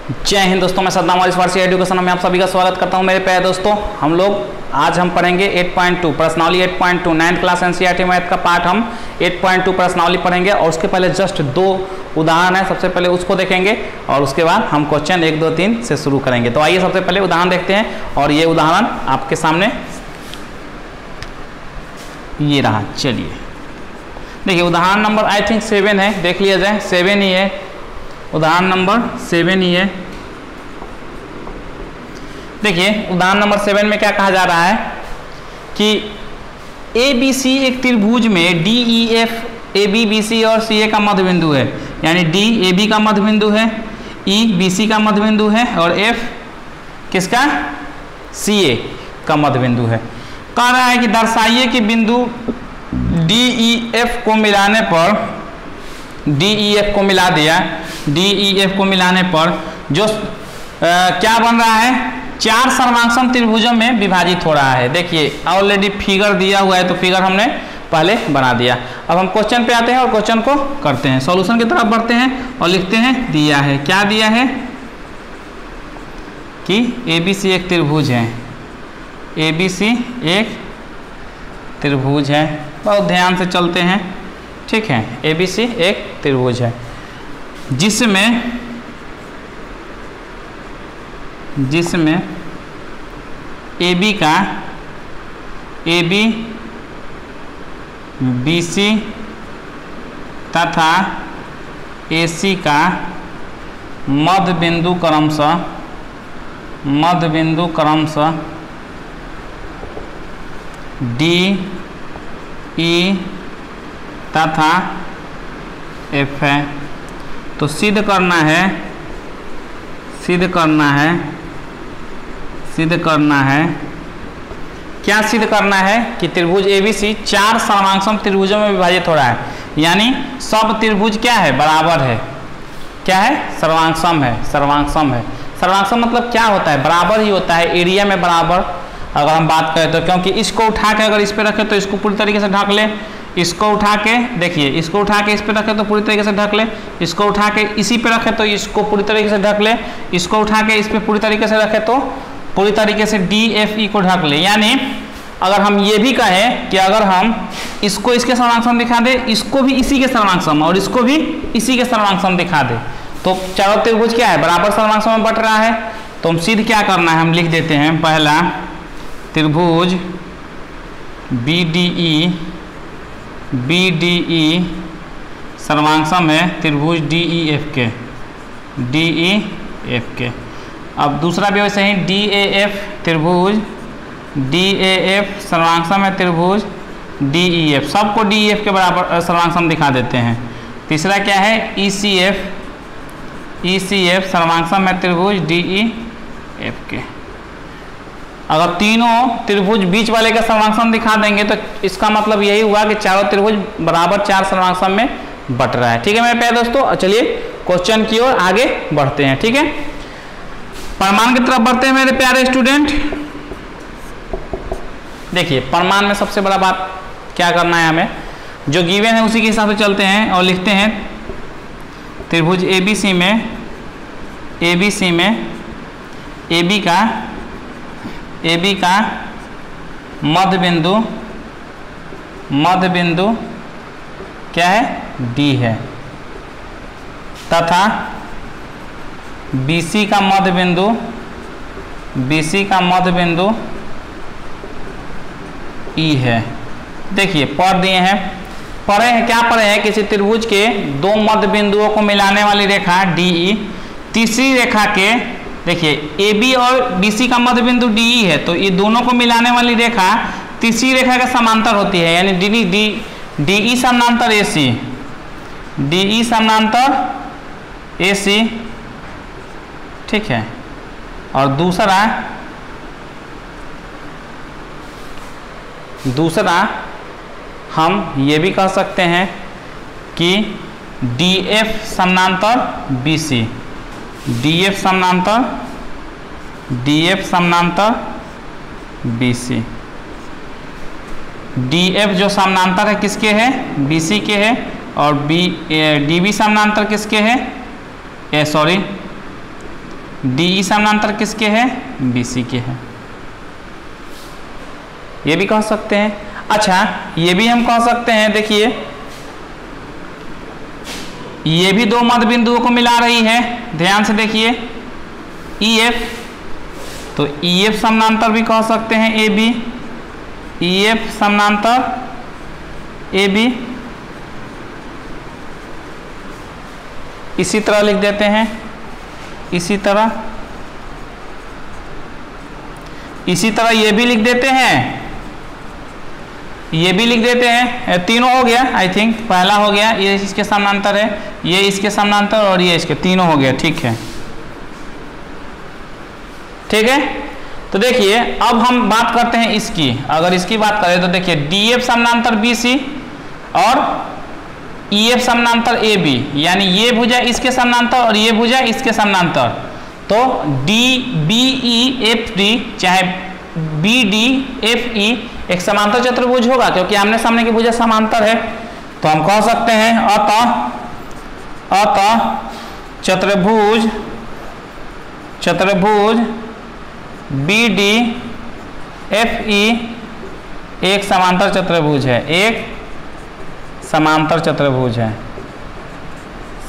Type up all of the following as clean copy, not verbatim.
जय हिंद दोस्तों, मैं सद्दाम वारिस फारसी एजुकेशन में आप सभी का स्वागत करता हूं। मेरे प्यारे दोस्तों, आज हम पढ़ेंगे 8.2 प्रश्नावली 8.2 9th क्लास एनसीईआरटी मैथ का पार्ट हम 8.2 प्रश्नावली पढ़ेंगे। और उसके पहले जस्ट 2 उदाहरण है, सबसे पहले उसको देखेंगे और उसके बाद हम क्वेश्चन 1 2 3 से शुरू करेंगे। तो आइए सबसे पहले उदाहरण देखते हैं और ये उदाहरण आपके सामने ये रहा। चलिए देखिए, उदाहरण नंबर आई थिंक 7 है, देख लिया जाए। 7 ही है, उदाहरण नंबर 7 ही है। देखिए उदाहरण नंबर 7 में क्या कहा जा रहा है कि ABC एक त्रिभुज में DEF AB BC और CA का मध्य बिंदु है, यानी D AB का मध्य बिंदु है, E BC का मध्य बिंदु है और F किसका CA का मध्य बिंदु है। कह रहा है कि दर्शाइए कि बिंदु DEF को मिलाने पर DEF को मिला दिया, DEF को मिलाने पर जो क्या बन रहा है, 4 सर्वांगसम त्रिभुजों में विभाजित हो रहा है। देखिए ऑलरेडी फिगर दिया हुआ है तो फिगर हमने पहले बना दिया। अब हम क्वेश्चन पे आते हैं और क्वेश्चन को करते हैं, सॉल्यूशन की तरफ बढ़ते हैं और लिखते हैं। दिया है, क्या दिया है कि ABC एक त्रिभुज है, ABC एक त्रिभुज है। बहुत ध्यान से चलते हैं, ठीक है। ABC एक त्रिभुज है जिसमें AB का AB BC तथा AC का मध्य बिंदु क्रमशः D E तथा F है। तो सिद्ध करना है क्या सिद्ध करना है कि त्रिभुज ABC 4 सर्वांगसम त्रिभुजों में विभाजित हो रहा है, यानी सब त्रिभुज क्या है, बराबर है। क्या है, सर्वांगसम है। सर्वांगसम मतलब क्या होता है, बराबर ही होता है, एरिया में बराबर। अगर हम बात करें तो क्योंकि इसको उठा के अगर इस पे रखे तो इसको पूरी तरीके से ढक ले, इसको उठा के देखिए, इसको उठा के इस पे रखे तो पूरी तरीके से ढक ले, इसको उठा के इसी पे रखे तो इसको पूरी तरीके से ढक ले, इसको उठा के इस पे पूरी तरीके से रखे तो पूरी तरीके से DFE को ढक ले। यानी अगर हम ये भी कहें कि अगर हम इसको इसके सर्वांगसम दिखा दे, इसको भी इसी के सर्वांगसम और इसको भी इसी के सर्वांगसम दिखा दे, तो चारों त्रिभुज क्या है, बराबर सर्वांगसम में बट रहा है। तो हम सिद्ध क्या करना है, हम लिख देते हैं। पहला, त्रिभुज BDE सर्वांगसम है त्रिभुज DEF के। अब दूसरा भी वैसे ही DAF त्रिभुज DAF सर्वांगसम है त्रिभुज DEF, सबको DEF के बराबर सर्वांगसम दिखा देते हैं। तीसरा क्या है, ECF सर्वांगसम है त्रिभुज DEF के। अगर तीनों त्रिभुज बीच वाले का सर्वांगसम दिखा देंगे तो इसका मतलब यही हुआ कि चारों त्रिभुज बराबर 4 सर्वांगसम में बट रहा है। ठीक है मेरे प्यारे दोस्तों, चलिए क्वेश्चन की ओर आगे बढ़ते हैं। ठीक है, प्रमाण की तरफ बढ़ते हैं मेरे प्यारे स्टूडेंट। देखिए प्रमाण में सबसे बड़ा बात क्या करना है, हमें जो गिवन है उसी के हिसाब से चलते हैं और लिखते हैं। त्रिभुज ABC में AB का मध्य बिंदु क्या है, D है, तथा BC का मध्य बिंदु E है। देखिए पढ़ दिए हैं, पढ़े हैं, क्या पढ़े हैं, किसी त्रिभुज के 2 मध्य बिंदुओं को मिलाने वाली रेखा DE, तीसरी रेखा के, देखिए AB और BC का मध्य बिंदु DE है, तो ये दोनों को मिलाने वाली रेखा तीसरी रेखा के समांतर होती है, यानी DE समानांतर AC, ठीक है। और दूसरा हम ये भी कह सकते हैं कि DF समानांतर BC। DF जो समानांतर है किसके है, BC के है, और DB समानांतर किसके है, DE समानांतर किसके है? BC के है। ये भी कह सकते हैं। अच्छा, ये भी हम कह सकते हैं, देखिए ये भी दो मध्य बिंदुओं को मिला रही है, ध्यान से देखिए EF, तो EF समानांतर भी कह सकते हैं AB, EF समानांतर AB। इसी तरह लिख देते हैं, इसी तरह ये भी लिख देते हैं, ये भी लिख देते हैं। तीनों हो गया, आई थिंक पहला हो गया, ये इसके समानांतर है, ये इसके समानांतर और ये इसके, तीनों हो गया। ठीक है, ठीक है। तो देखिए अब हम बात करते हैं इसकी। अगर इसकी बात करें तो देखिए DF समानांतर BC और EF समानांतर AB, यानी ये भुजा इसके समानांतर और ये भुजा इसके समानांतर। तो DBEFD चाहे BDFE एक समांतर चतुर्भुज होगा, क्योंकि आमने सामने की भुजा समांतर है। तो हम कह सकते हैं अतः चतुर्भुज BDFE एक समांतर चतुर्भुज है, एक समांतर चतुर्भुज है,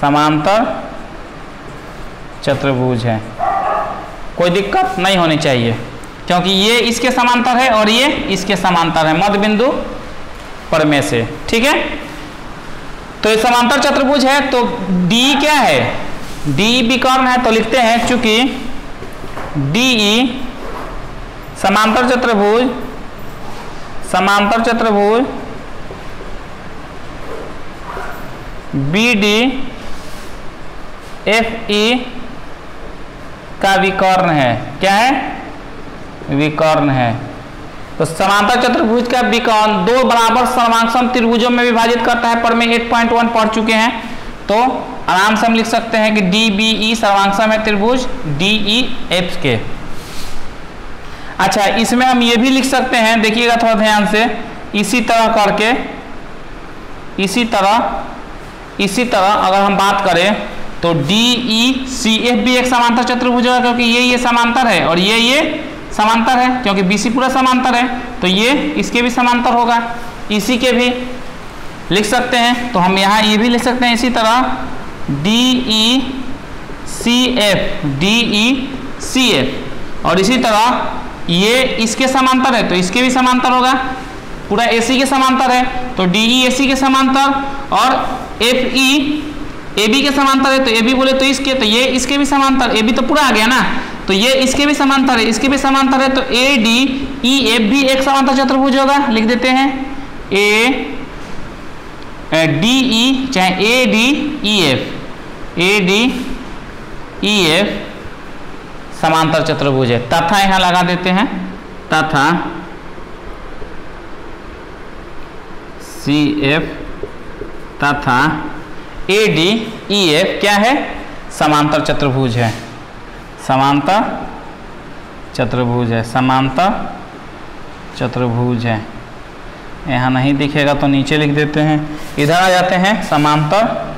समांतर चतुर्भुज है। कोई दिक्कत नहीं होनी चाहिए, क्योंकि ये इसके समांतर है और ये इसके समांतर है मध्य बिंदु पर में से। ठीक है, तो ये समांतर चतुर्भुज है। तो DE क्या है? DE विकर्ण है, तो लिखते हैं चूंकि DE समांतर चतुर्भुज BDFE का विकर्ण है। क्या है? विकर्ण है। तो समांतर चतुर्भुज का विकर्ण दो बराबर सर्वांगसम त्रिभुजों में विभाजित करता है। पर में 8.1 पढ़ चुके हैं, तो आराम से हम लिख सकते हैं कि DBE सर्वांगसम है त्रिभुज DEF के। अच्छा, इसमें हम ये भी लिख सकते हैं, देखिएगा थोड़ा ध्यान से, इसी तरह करके, इसी तरह अगर हम बात करें तो DECF भी एक समांतर चतुर्भुज होगा, क्योंकि ये समांतर है और ये समांतर है, क्योंकि BC पूरा समांतर है, तो ये इसके भी समांतर होगा, इसी के भी लिख सकते हैं। तो हम यहाँ ये भी लिख सकते हैं इसी तरह DECF, और इसी तरह ये इसके समांतर है, तो इसके भी समांतर होगा, पूरा AC के समांतर है, तो DEAC के समांतर, और FE AB के समांतर है, तो AB बोले तो इसके, तो ये इसके भी समांतर, AB तो पूरा आ गया ना, तो ये इसके भी समांतर है, इसके भी समांतर है, तो ADEF भी एक समांतर चतुर्भुज होगा। लिख देते हैं ADE चाहे ADEF समांतर चतुर्भुज है। तथा यहाँ लगा देते हैं, तथा CF तथा ADEF क्या है? समांतर चतुर्भुज है, समांतर चतुर्भुज है। यहाँ नहीं दिखेगा तो नीचे लिख देते हैं, इधर आ जाते हैं, समांतर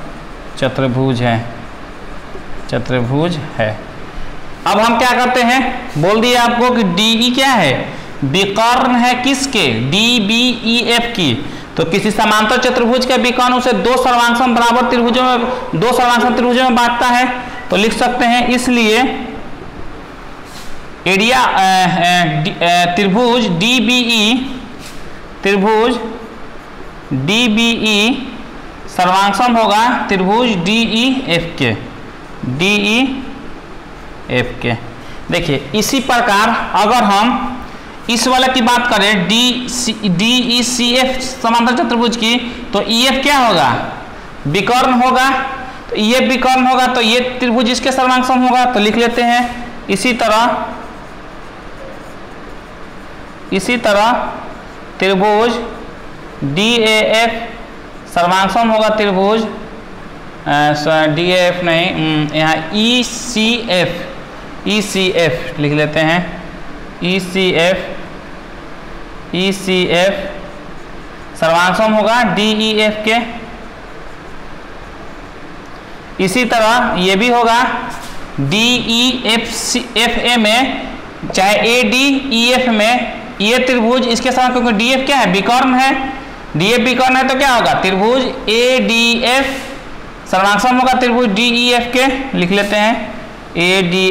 चतुर्भुज है। अब हम क्या करते हैं, बोल दिया आपको कि DE क्या है? विकर्ण है किसके? DBEF की। तो किसी समांतर चतुर्भुज का विकर्ण उसे दो सर्वांगसम बराबर त्रिभुजों में बांटता है। तो लिख सकते हैं, इसलिए एरिया त्रिभुज DBE सर्वांगसम होगा त्रिभुज DEF के। देखिए इसी प्रकार अगर हम इस वाले की बात करें DECF समांतर चतुर्भुज की, तो EF क्या होगा? विकर्ण होगा। तो EF विकर्ण होगा तो ये त्रिभुज इसके सर्वांगसम होगा, तो लिख लेते हैं इसी तरह त्रिभुज DAF सर्वांगसम होगा त्रिभुज DAF नहीं, यहाँ ECF लिख लेते हैं, ECF सर्वांगसम होगा DEF के। इसी तरह ये भी होगा डी ई एफ ए में, चाहे ए डी ई एफ में, ये त्रिभुज इसके साथ, क्योंकि डी एफ क्या है, विकर्ण है, डी एफ विकर्ण है तो क्या होगा, त्रिभुज ए डी एफ सर्वांगसम होगा त्रिभुज डी ई एफ के, लिख लेते हैं ए डी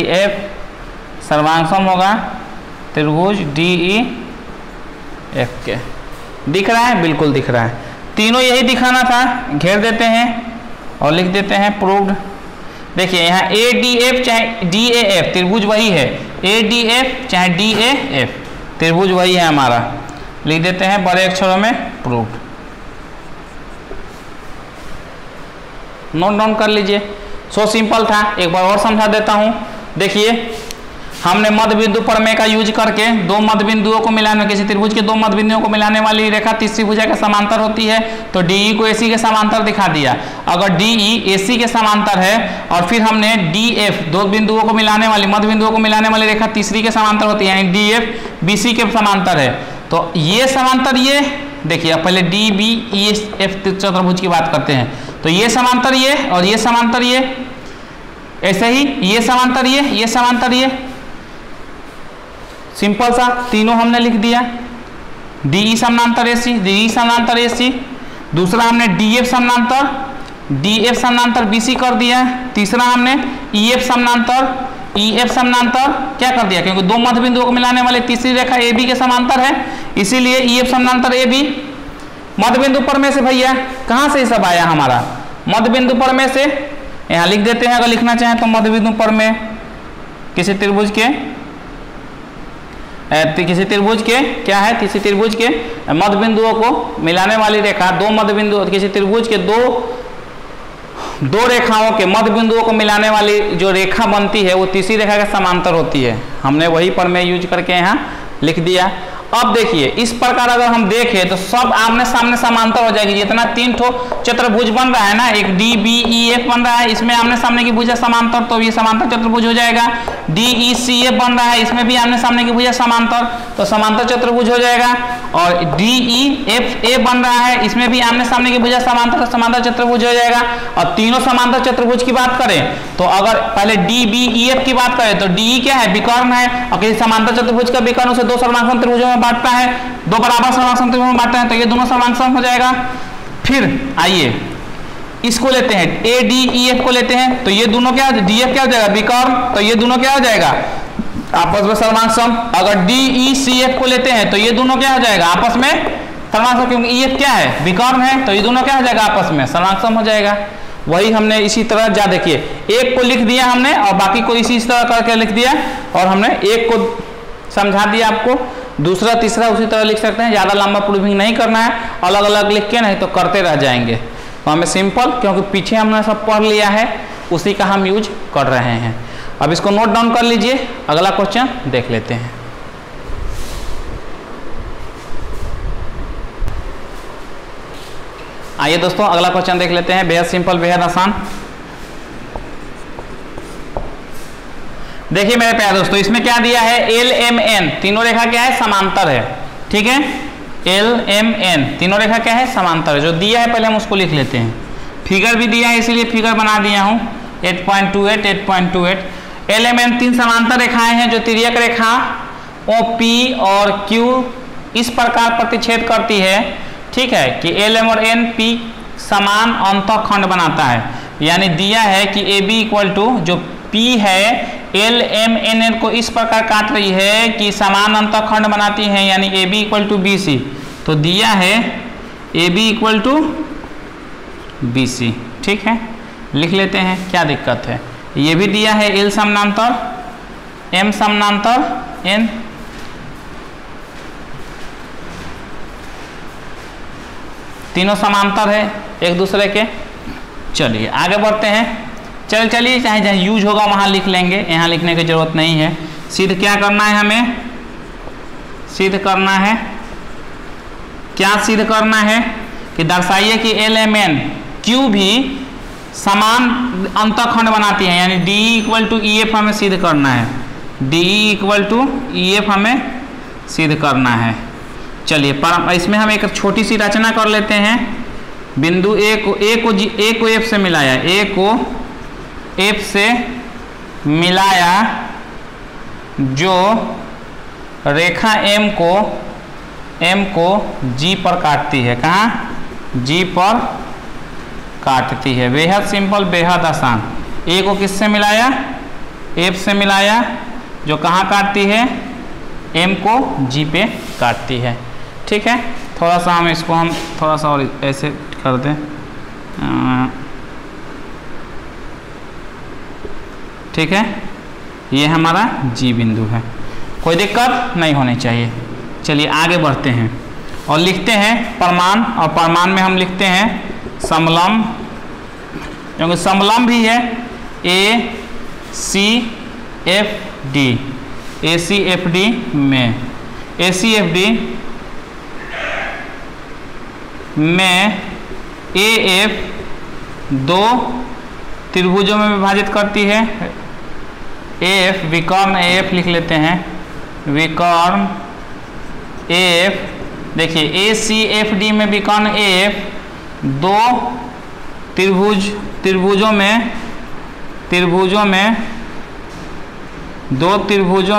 एफ सर्वांगसम होगा त्रिभुज डी ई एफ के। दिख रहा है, बिल्कुल दिख रहा है, तीनों यही दिखाना था, घेर देते हैं और लिख देते हैं प्रूव्ड। देखिए यहाँ ए डी एफ चाहे डी ए एफ त्रिभुज वही है, ए डी एफ चाहे डी ए एफ त्रिभुज वही है हमारा, लिख देते हैं बड़े अक्षरों में प्रूव्ड। नोट डाउन कर लीजिए, सो सिंपल था। एक बार और समझा देता हूँ। देखिए हमने मध्य बिंदु प्रमेय का यूज करके दो मध्य बिंदुओं को मिलाने, किसी त्रिभुज के दो मध्य बिंदुओं को मिलाने वाली रेखा तीसरी भुजा के समांतर होती है, तो डीई को एसी के समांतर दिखा दिया। अगर डीई एसी के समांतर है और फिर हमने डीएफ दो बिंदुओं को मिलाने वाली, मध्य बिंदुओं को मिलाने वाली रेखा तीसरी के समांतर होती है, यानी डीएफ बीसी के समांतर है, तो ये समांतर ये देखिए, पहले डी बी ई एफ चतुर्भुज की बात करते हैं, तो ये समांतर ये और ये समांतर ये, ऐसे ही ये समांतर ये समांतर ये, सिंपल सा तीनों हमने लिख दिया। डीई समांतर एसी, डीई समांतर एसी, दूसरा हमने डीएफ समांतर बीसी कर दिया, तीसरा हमने ईएफ समांतर क्या कर दिया, क्योंकि दो मध्य बिंदुओं को मिलाने वाले तीसरी रेखा ए बी के समांतर है, इसीलिए ईएफ समांतर ए बी। मध्य बिंदु प्रमेय से भैया कहाँ से सब आया हमारा, मध्य बिंदु प्रमेय से, यहाँ लिख देते हैं अगर लिखना चाहें तो मध्य बिंदु प्रमेय किसी त्रिभुज के क्या है, किसी त्रिभुज के मध्य बिंदुओं को मिलाने वाली रेखा, दो मध्य बिंदु, किसी त्रिभुज के दो रेखाओं के मध्य बिंदुओं को मिलाने वाली जो रेखा बनती है वो तीसरी रेखा के समांतर होती है। हमने वही प्रमेय यूज करके यहाँ लिख दिया। अब देखिए इस प्रकार अगर हम देखें तो सब आमने सामने समांतर हो जाएगी। जितना तीन ठो चतुर्भुज बन रहा है ना, एक डी बी ई एफ बन रहा है, इसमें आमने सामने की भुजा समांतर, तो ये समांतर चतुर्भुज हो जाएगा। डी ई सी एफ बन रहा है, इसमें भी आमने सामने की भुजा समांतर, तो समांतर चतुर्भुज हो जाएगा। और डी ई एफ ए बन रहा है, इसमें भी आमने सामने की भुजा समांतर, तो समांतर चतुर्भुज हो जाएगा। और तीनों समांतर चतुर्भुज की बात करें तो अगर पहले डी बी ई एफ की बात करें तो डी क्या है, विकर्ण है, और किसी समांतर चतुर्भुज का विकर्ण उसे दो सर्वांगसम त्रिभुजों में बांटता है, दो बराबर सर्वांगसम त्रिभुज में बांटते हैं, तो ये दोनों सर्वांगसम हो जाएगा। फिर आइए इसको लेते हैं, ए डी ई एफ को लेते हैं, तो ये दोनों क्या, डी एफ क्या हो जाएगा, विकर्ण, तो ये दोनों क्या हो जाएगा, आपस में सर्वांगसम। अगर डी ई सी एफ को लेते हैं तो ये दोनों क्या हो जाएगा, आपस में सर्वांगसम, क्योंकि ई एफ क्या है, विकर्ण है, तो ये दोनों क्या हो जाएगा, आपस में सर्वांगसम हो जाएगा। वही हमने इसी तरह जा देखिए, एक को लिख दिया हमने और बाकी को इसी तरह करके लिख दिया, और हमने एक को समझा दिया आपको, दूसरा तीसरा उसी तरह लिख सकते हैं। ज़्यादा लंबा प्रूविंग नहीं करना है, अलग अलग लिख के, नहीं तो करते रह जाएंगे। तो हमें सिंपल, क्योंकि पीछे हमने सब पढ़ लिया है, उसी का हम यूज कर रहे हैं। अब इसको नोट डाउन कर लीजिए, अगला क्वेश्चन देख लेते हैं। आइए दोस्तों अगला क्वेश्चन देख लेते हैं, बेहद सिंपल, बेहद आसान। देखिए मेरे प्यारे दोस्तों, इसमें क्या दिया है, एल एम एन, तीनों रेखा क्या है, समांतर है, ठीक है। एल एम एन तीनों रेखा क्या है, समांतर है। जो दिया है पहले हम उसको लिख लेते हैं, फिगर भी दिया है इसीलिए फिगर बना दिया हूँ, 8.28 8.28। एल एम एन तीन समांतर रेखाएं हैं जो तिर्यक रेखा ओ पी और क्यू इस प्रकार प्रतिच्छेद करती है, ठीक है, कि एल एम और एन पी समान अंतःखंड बनाता है। यानी दिया है कि ए बी इक्वल टू, जो पी है एल एम एन एन को इस प्रकार काट रही है कि समान अंतःखंड बनाती है, यानी A B equal to B C. तो दिया है A B equal to B C, ठीक है, लिख लेते हैं, क्या दिक्कत है। ये भी दिया है एल समानांतर एम समानांतर एन, तीनों समांतर है एक दूसरे के। चलिए आगे बढ़ते हैं, चलिए चाहे जहाँ यूज होगा वहाँ लिख लेंगे, यहाँ लिखने की जरूरत नहीं है। सिद्ध क्या करना है, हमें सिद्ध करना है, क्या सिद्ध करना है कि दर्शाइए कि एल एम एन क्यू भी समान अंतःखंड बनाती है, यानी D equal to E F हमें सिद्ध करना है, D equal to E F हमें सिद्ध करना है। चलिए इसमें हम एक छोटी सी रचना कर लेते हैं। बिंदु ए को एफ से मिलाया, ए को F से मिलाया जो रेखा M को G पर काटती है। कहाँ? G पर काटती है। बेहद सिंपल, बेहद आसान। A को किससे मिलाया? F से मिलाया जो कहाँ काटती है? M को G पे काटती है। ठीक है, थोड़ा सा हम थोड़ा सा और ऐसे कर दें। ठीक है, ये हमारा G बिंदु है, कोई दिक्कत नहीं होनी चाहिए। चलिए आगे बढ़ते हैं और लिखते हैं प्रमाण। और प्रमाण में हम लिखते हैं समलंब, क्योंकि समलंब भी है ACFD में AF दो त्रिभुजों में विभाजित करती है। AF विकर्ण AF लिख लेते हैं, विकर्ण AF। देखिए ACFD में विकर्ण AF दो त्रिभुजों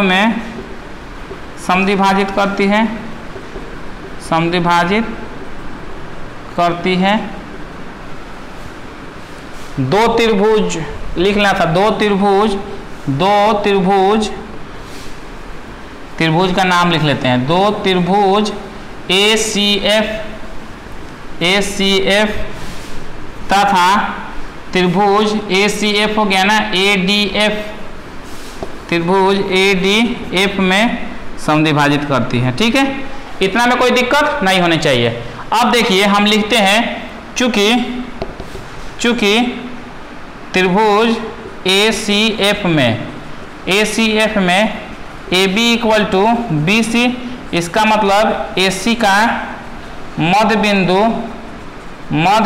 में समद्विभाजित करती है। दो त्रिभुज लिखना था, दो त्रिभुज का नाम लिख लेते हैं। दो त्रिभुज ACF तथा त्रिभुज ACF हो गया ना, ADF, त्रिभुज ADF में समद्विभाजित करती है। ठीक है, इतना में कोई दिक्कत नहीं होनी चाहिए। अब देखिए हम लिखते हैं, चूंकि त्रिभुज ACF में AB इक्वल टू BC, इसका मतलब AC का मध्य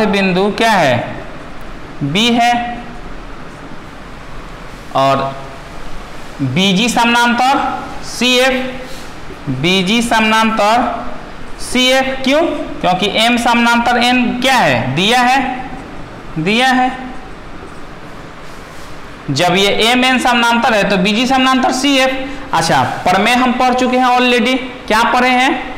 बिंदु क्या है? B है, और BG समानांतर CF, क्यों? क्योंकि M समानांतर N क्या है? दिया है। जब ये MN समानांतर है तो BG समानांतर CF। अच्छा, प्रमेय हम पढ़ चुके हैं ऑलरेडी। क्या पढ़े हैं?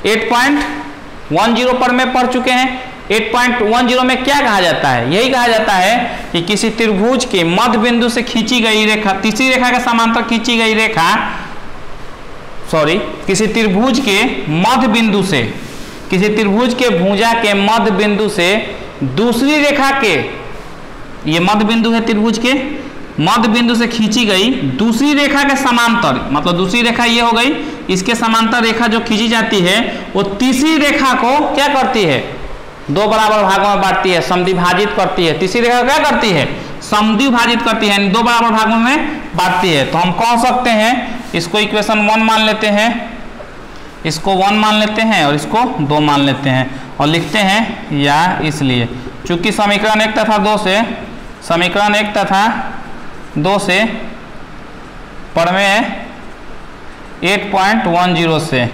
8.10 प्रमेय पढ़ चुके हैं। 8.10 में क्या कहा जाता है? यही कहा जाता है कि किसी त्रिभुज के मध्य बिंदु से खींची गई रेखा, तीसरी रेखा के समांतर खींची गई रेखा, किसी त्रिभुज के मध्य बिंदु से, किसी त्रिभुज के भुजा के मध्य बिंदु से दूसरी रेखा के, ये मध्य बिंदु है त्रिभुज के, मध्य बिंदु से खींची गई दूसरी रेखा के समांतर, मतलब दूसरी रेखा ये हो गई, इसके समांतर रेखा जो खींची जाती है वो तीसरी रेखा को क्या करती है? दो बराबर भागों में बांटती है, समद्विभाजित करती है। तीसरी रेखा क्या करती है? समद्विभाजित करती है, यानी दो बराबर भागों में बांटती है। तो हम कह सकते हैं, इसको इक्वेशन 1 मान लेते हैं, इसको 1 मान लेते हैं और इसको 2 मान लेते हैं और लिखते हैं या इसलिए चूंकि समीकरण 1 तथा 2 से प्रमेय 8.10 से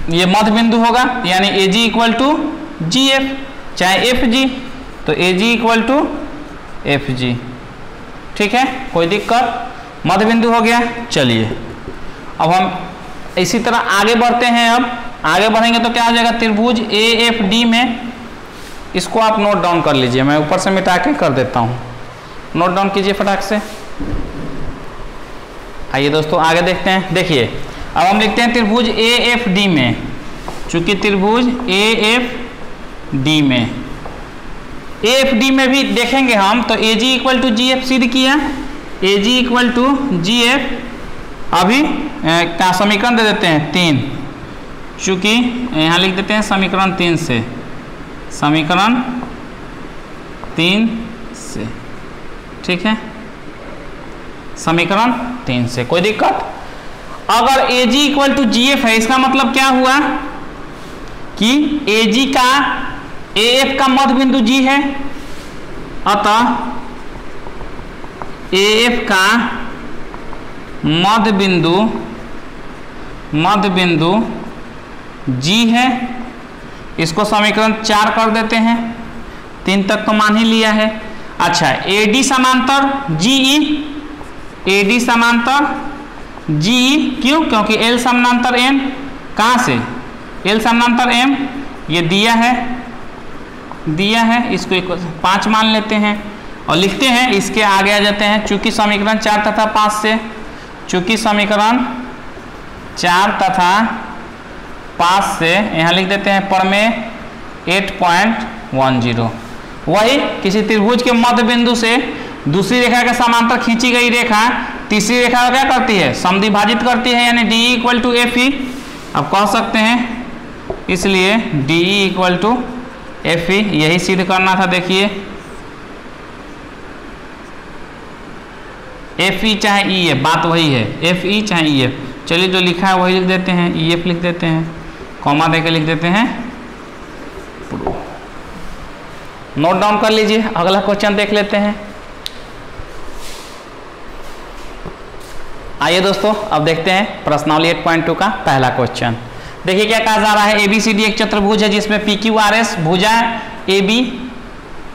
ये मध्य बिंदु होगा, यानी AG इक्वल टू GF चाहे FG, तो AG इक्वल टू FG। ठीक है, कोई दिक्कत? मध्य बिंदु हो गया। चलिए अब हम इसी तरह आगे बढ़ते हैं। अब आगे बढ़ेंगे तो क्या हो जाएगा? त्रिभुज AFD में, इसको आप नोट डाउन कर लीजिए, मैं ऊपर से मिटा के कर देता हूँ। नोट डाउन कीजिए फटाक से। आइए दोस्तों आगे देखते हैं। देखिए अब हम लिखते हैं त्रिभुज AFD में, चूंकि त्रिभुज AFD में भी देखेंगे हम, तो AG इक्वल टू GF सिद्ध किया, AG इक्वल टू GF। अभी क्या समीकरण दे देते हैं? 3, चूंकि यहाँ लिख देते हैं समीकरण 3 से, समीकरण 3 से। ठीक है, समीकरण 3 से, कोई दिक्कत? अगर AG इक्वल टू GF है, इसका मतलब क्या हुआ कि AG का AF का मध्य बिंदु G है, अतः AF का मध्य बिंदु G है। इसको समीकरण 4 कर देते हैं, 3 तक तो मान ही लिया है। अच्छा AD समांतर GE, AD समांतर GE, क्यों? क्योंकि L समांतर M, कहाँ से? L समांतर M, ये दिया है, इसको 5 मान लेते हैं और लिखते हैं, इसके आगे आ जाते हैं। चूंकि समीकरण 4 तथा 5 से, चूंकि समीकरण 4 तथा 5 से यहाँ लिख देते हैं प्रमेय 8.10। वही किसी त्रिभुज के मध्य बिंदु से दूसरी रेखा के समांतर खींची गई रेखा तीसरी रेखा को क्या करती है? समद्विभाजित करती है, यानी DE = FE। अब कह सकते हैं, इसलिए DE = FE, यही सिद्ध करना था। देखिए FE चाहे EF, बात वही है, FE चाहे EF। चलिए जो लिखा है वही लिख देते हैं, EF लिख देते हैं, कॉमा देके लिख देते हैं। नोट डाउन कर लीजिए, अगला क्वेश्चन देख लेते हैं। आइए दोस्तों अब देखते हैं प्रश्नावली 8.2 का पहला क्वेश्चन। देखिए क्या कहा जा रहा है। ABCD एक चतुर्भुज है जिसमें PQRS भुजा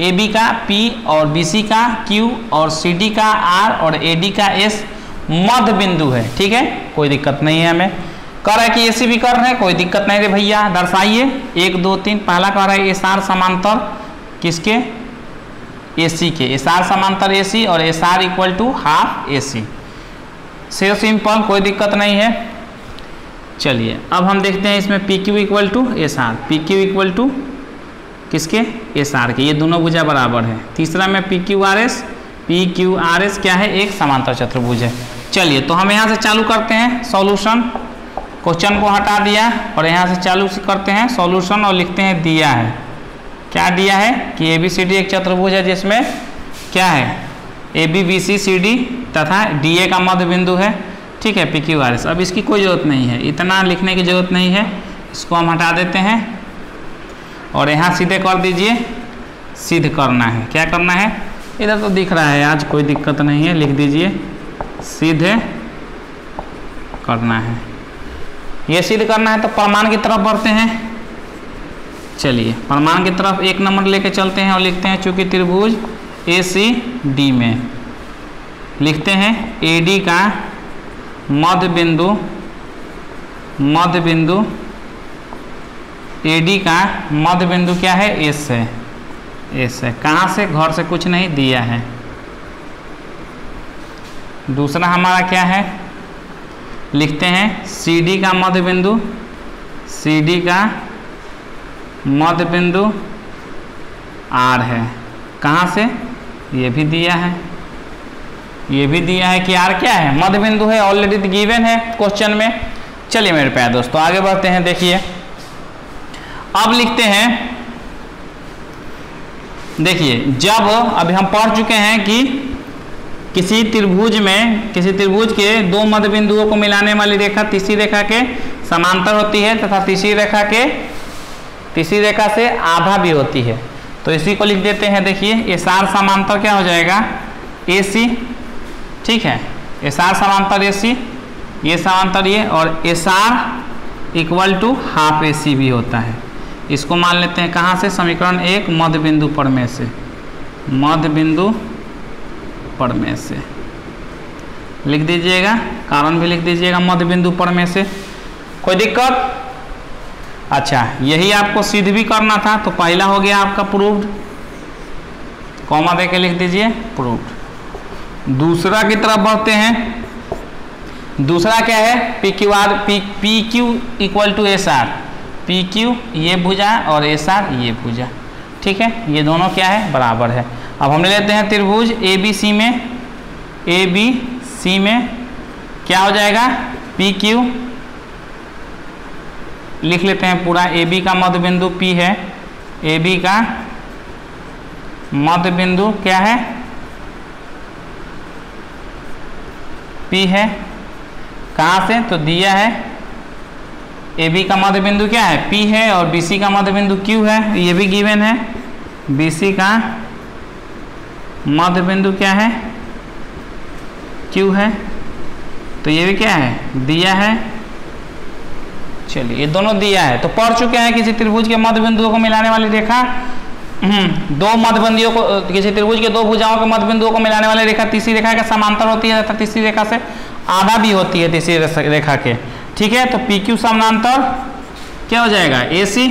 AB का P और BC का Q और CD का R और AD का S मध्य बिंदु है। ठीक है, कोई दिक्कत नहीं है। हमें कह रहा है कि AC भी कर रहे हैं, कोई दिक्कत नहीं है भैया। दर्शाइए 1 2 3। पहला कह रहा है SR समांतर किसके? AC के। SR समांतर AC और SR = ½ AC। सिंपल, कोई दिक्कत नहीं है। चलिए अब हम देखते हैं इसमें PQ = SR, PQ = किसके? SR के। ये दोनों भुजा बराबर है। तीसरा में PQRS क्या है? एक समांतर चतुर्भुज है। चलिए तो हम यहाँ से चालू करते हैं सॉल्यूशन। क्वेश्चन को हटा दिया और यहाँ से चालू करते हैं सॉल्यूशन और लिखते हैं दिया है। क्या दिया है कि ABCD एक चतुर्भुज है जिसमें क्या है? AB BC CD तथा DA का मध्य बिंदु है। ठीक है, PQRS। अब इसकी कोई ज़रूरत नहीं है, इतना लिखने की ज़रूरत नहीं है, इसको हम हटा देते हैं और यहाँ सीधे कर दीजिए। सिद्ध करना है, क्या करना है? इधर तो दिख रहा है, आज कोई दिक्कत नहीं है, लिख दीजिए सिद्ध करना है। ये सिद्ध करना है तो प्रमाण की तरफ बढ़ते हैं। चलिए प्रमाण की तरफ 1 नंबर लेके चलते हैं और लिखते हैं, चूंकि त्रिभुज ACD में लिखते हैं AD का मध्य बिंदु AD का मध्य बिंदु क्या है? S है। S है। कहाँ से? घर से कुछ नहीं दिया है। दूसरा हमारा क्या है? लिखते हैं CD का मध्य बिंदु, CD का मध्य बिंदु R है। कहाँ से? ये भी दिया है, ये भी दिया है कि R क्या है? मध्य बिंदु है, ऑलरेडी गिवन है क्वेश्चन में। चलिए मेरे प्यारे दोस्तों आगे बढ़ते हैं। देखिए अब लिखते हैं, देखिए जब अभी हम पढ़ चुके हैं कि किसी त्रिभुज के 2 मध्य बिंदुओं को मिलाने वाली रेखा तीसरी रेखा के समांतर होती है तथा तीसरी रेखा से आधा भी होती है। तो इसी को लिख देते हैं। देखिए SR समांतर क्या हो जाएगा? AC। ठीक है, SR समांतर AC, ये समांतर ये, और SR = ½ AC भी होता है। इसको मान लेते हैं कहाँ से? समीकरण 1 मध्य बिंदु प्रमेय से। मध्य बिंदु प्रमेय से लिख दीजिएगा, कारण भी लिख दीजिएगा मध्य बिंदु प्रमेय से। कोई दिक्कत? अच्छा यही आपको सिद्ध भी करना था, तो पहला हो गया आपका प्रूव्ड, कॉमा दे के लिख दीजिए प्रूव्ड। दूसरा की तरफ बढ़ते हैं। दूसरा क्या है? PQ = SR। PQ ये भुजा और SR ये भुजा। ठीक है, ये दोनों क्या है? बराबर है। अब हम लेते हैं त्रिभुज ABC में क्या हो जाएगा? PQ लिख लेते हैं पूरा। AB का मध्य बिंदु P है, AB का मध्य बिंदु क्या है? P है। कहाँ से? तो दिया है AB का मध्य बिंदु क्या है? P है और BC का मध्य बिंदु Q है, ये भी गिवन है। BC का मध्य बिंदु क्या है? Q है, तो ये भी क्या है? दिया है। चलिए ये दोनों दिया है, तो पढ़ चुके हैं किसी त्रिभुज के मध्य बिंदुओं को मिलाने वाली रेखा दो मध्यबिंदुओं को, किसी त्रिभुज के दो भुजाओं के मध्यबिंदुओं को मिलाने वाली रेखा तीसरी रेखा के समांतर होती है तथा तीसरी रेखा से आधा भी होती है तीसरी रेखा के। ठीक है, तो पी क्यू समानांतर क्या हो जाएगा, ए सी,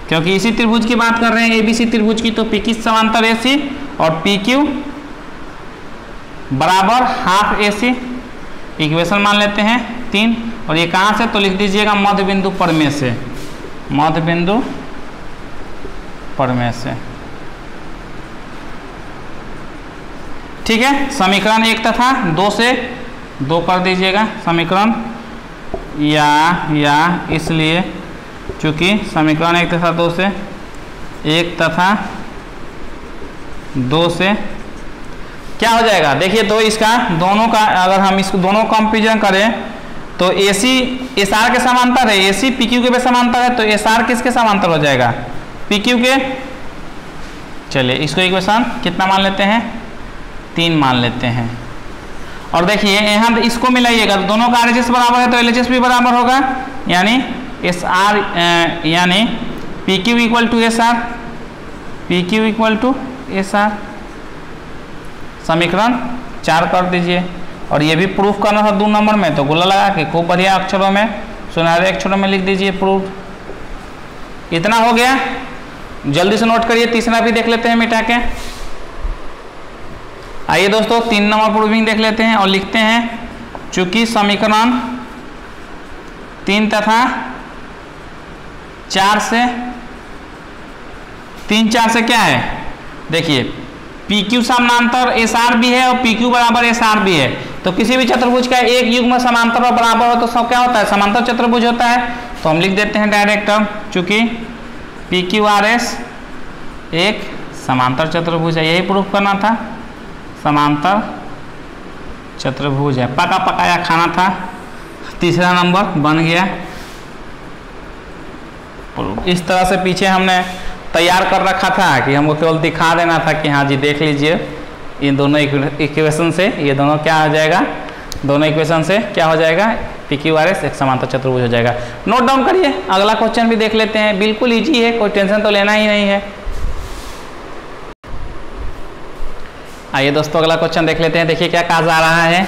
क्योंकि इसी त्रिभुज की बात कर रहे हैं एबीसी त्रिभुज की, तो पी क्यू समांतर ए सी और पी क्यू बराबर हाफ ए सी। इक्वेशन मान लेते हैं 3, और ये कहाँ से, तो लिख दीजिएगा मध्य बिंदु पर में से, मध्य बिंदु पर में से। ठीक है, समीकरण 1 तथा 2 से 2 कर दीजिएगा समीकरण, या इसलिए चूंकि समीकरण 1 तथा 2 से 1 तथा 2 से क्या हो जाएगा, देखिए तो इसका दोनों का अगर हम इसको दोनों कंपेरिजन करें तो AC SR के समांतर है, AC PQ के समांतर है, तो SR किसके समांतर हो जाएगा, PQ के। चलिए इसको इक्वेशन कितना मान लेते हैं, 3 मान लेते हैं। और देखिए यहाँ इसको मिलाइएगा तो दोनों का RHS बराबर है तो LHS भी बराबर होगा, यानी SR यानी PQ equal to SR, PQ equal to SR। समीकरण 4 कर दीजिए, और ये भी प्रूफ करना था 2 नंबर में, तो गोला लगा के खूब बढ़िया अक्षरों में, सुनहरे अक्षरों में लिख दीजिए प्रूफ। इतना हो गया, जल्दी से नोट करिए, तीसरा भी देख लेते हैं मिटा के। आइए दोस्तों 3 नंबर प्रूविंग देख लेते हैं और लिखते हैं, चूंकि समीकरण 3 तथा 4 से 3-4 से क्या है, देखिए PQ समानांतर SR भी है और PQ बराबर SR भी है, तो किसी भी चतुर्भुज का एक युग्म समांतर और बराबर हो तो सब क्या होता है, समांतर चतुर्भुज होता है। तो हम लिख देते हैं डायरेक्ट, चूंकि PQRS एक समांतर चतुर्भुज है, यही प्रूफ करना था, समांतर चतुर्भुज है, पका पकाया खाना था। तीसरा नंबर बन गया। इस तरह से पीछे हमने तैयार कर रखा था कि हमको केवल दिखा देना था कि हाँ जी देख लीजिए, इन दोनों इक्वेशन से ये दोनों क्या हो जाएगा, दोनों इक्वेशन से क्या हो जाएगा, PQRS एक समांतर चतुर्भुज हो जाएगा। नोट डाउन करिए, अगला क्वेश्चन भी देख लेते हैं, बिल्कुल इजी है, कोई टेंशन तो लेना ही नहीं है। आइए दोस्तों अगला क्वेश्चन देख लेते हैं। देखिए क्या कहा जा रहा है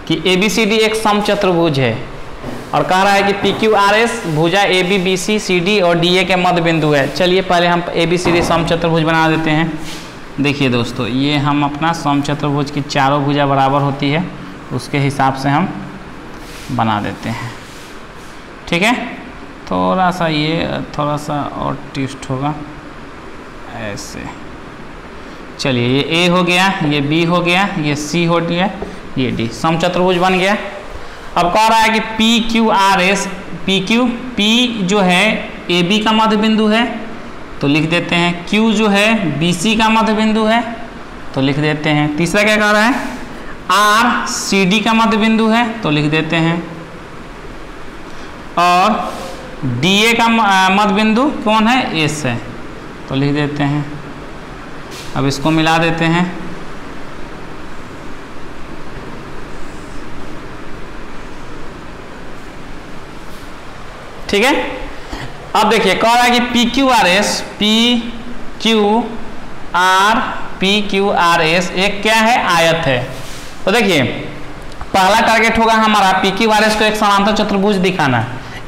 कि ABCD एक समचतुर्भुज है और कह रहा है कि PQRS भुजा AB BC CD और DA के मध्य बिंदु है। चलिए पहले हम ABCD समचतुर्भुज बना देते हैं। देखिए दोस्तों ये हम अपना समचतुर्भुज की चारों भुजा बराबर होती है उसके हिसाब से हम बना देते हैं। ठीक है, थोड़ा सा ये थोड़ा सा और ट्विस्ट होगा ऐसे। चलिए ये A हो गया, ये B हो गया, ये C हो गया, ये D, समचतुर्भुज बन गया। अब कह रहा है कि PQRS, P जो है AB का मध्य बिंदु है तो लिख देते हैं, Q जो है BC का मध्य बिंदु है तो लिख देते हैं। तीसरा क्या कह रहा है, R CD का मध्य बिंदु है तो लिख देते हैं, और DA का मध्य बिंदु कौन है, S है तो लिख देते हैं। अब इसको मिला देते हैं। ठीक है, अब देखिए कह रहा है कि PQRS एक क्या है, आयत है। तो देखिए पहला टारगेट होगा हमारा PQRS को एक समांतर चतुर्भुज दिखाना।